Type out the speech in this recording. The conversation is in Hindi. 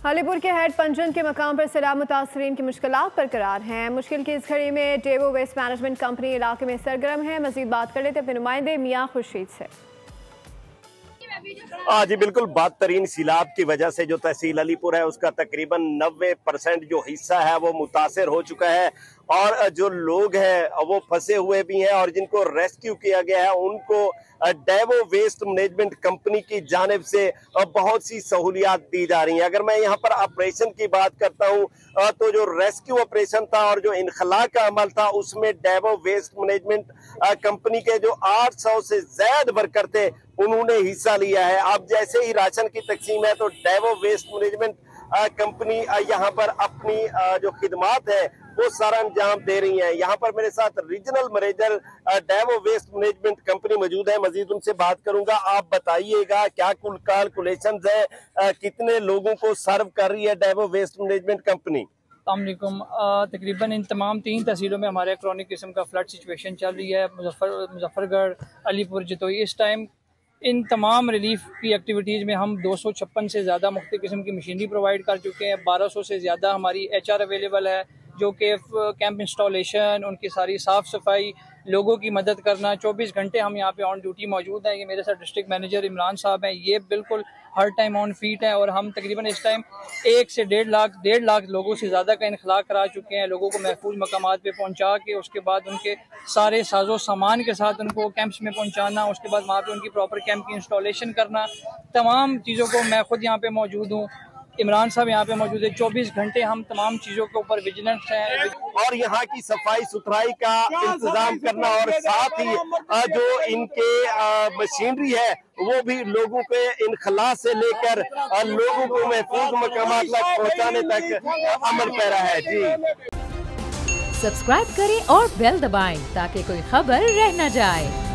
अलीपुर के हेड पंजन के मकाम पर सैलाब मुतासरीन की मुश्किलात बरकरार हैं। मुश्किल की इस घड़ी में डेवो वेस्ट मैनेजमेंट कंपनी इलाके में सरगर्म है। मजीद बात कर लेते अपने नुमाइंदे मियां खुर्शीद से। जी बिल्कुल, बदतरीन सैलाब की वजह से जो तहसील अलीपुर है उसका तकरीबन 90% जो हिस्सा है वो मुतासर हो चुका है और जो लोग हैं वो फंसे हुए भी हैं और जिनको रेस्क्यू किया गया है उनको डेवो वेस्ट मैनेजमेंट कंपनी की जानिब से बहुत सी सहूलियात दी जा रही हैं। अगर मैं यहाँ पर ऑपरेशन की बात करता हूँ तो जो रेस्क्यू ऑपरेशन था और जो इनखला का अमल था उसमें डेवो वेस्ट मैनेजमेंट कंपनी के जो 800 से ज्यादा वर्कर थे उन्होंने हिस्सा लिया है। अब जैसे ही राशन की तकसीम है तो डेवो वेस्ट मैनेजमेंट कंपनी यहाँ पर अपनी जो खिदमात है वो सारा अंजाम दे रही है। यहाँ पर मेरे साथ रीजनल मैनेजर डेवो वेस्ट मैनेजमेंट कंपनी मौजूद है, मजीद उनसे बात करूंगा। आप बताइएगा क्या कुल कैलकुलेशंस है, कितने लोगों को सर्व कर रही है डेवो वेस्ट मैनेजमेंट कंपनी? तकरीबन इन तमाम 3 तहसीलों में हमारे क्रॉनिक किस्म का फ्लड सिचुएशन चल रही है। मुजफ्फरगढ़, अलीपुर, जतोई। इस टाइम इन तमाम रिलीफ की एक्टिविटीज़ में हम 256 से ज़्यादा मुख्तलिफ किस्म की मशीनरी प्रोवाइड कर चुके हैं। 1200 से ज़्यादा हमारी HR अवेलेबल है जो कि कैंप इंस्टॉलेशन, उनकी सारी साफ़ सफाई, लोगों की मदद करना। 24 घंटे हम यहाँ पे ऑन ड्यूटी मौजूद हैं। ये मेरे साथ डिस्ट्रिक्ट मैनेजर इमरान साहब हैं, ये बिल्कुल हर टाइम ऑन फीट हैं और हम तकरीबन इस टाइम 1 से 1.5 लाख लोगों से ज़्यादा का इनखला करा चुके हैं। लोगों को महफूज मकामात पे पहुँचा के उसके बाद उनके सारे साजो सामान के साथ उनको कैंप्स में पहुँचाना, उसके बाद वहाँ पे उनकी प्रॉपर कैंप की इंस्टॉलेशन करना, तमाम चीज़ों को मैं खुद यहाँ पे मौजूद हूँ। इमरान साहब यहाँ पे मौजूद है। 24 घंटे हम तमाम चीज़ों के ऊपर विजिलेंस हैं और यहाँ की सफाई सुथराई का इंतजाम करना और साथ ही जो इनके मशीनरी है वो भी लोगों के इनखला से लेकर लोगों को महफूज मकामात तक पहुँचाने तक अमल पैरा है। जी सब्सक्राइब करें और बेल दबाएं ताकि कोई खबर रह न जाए।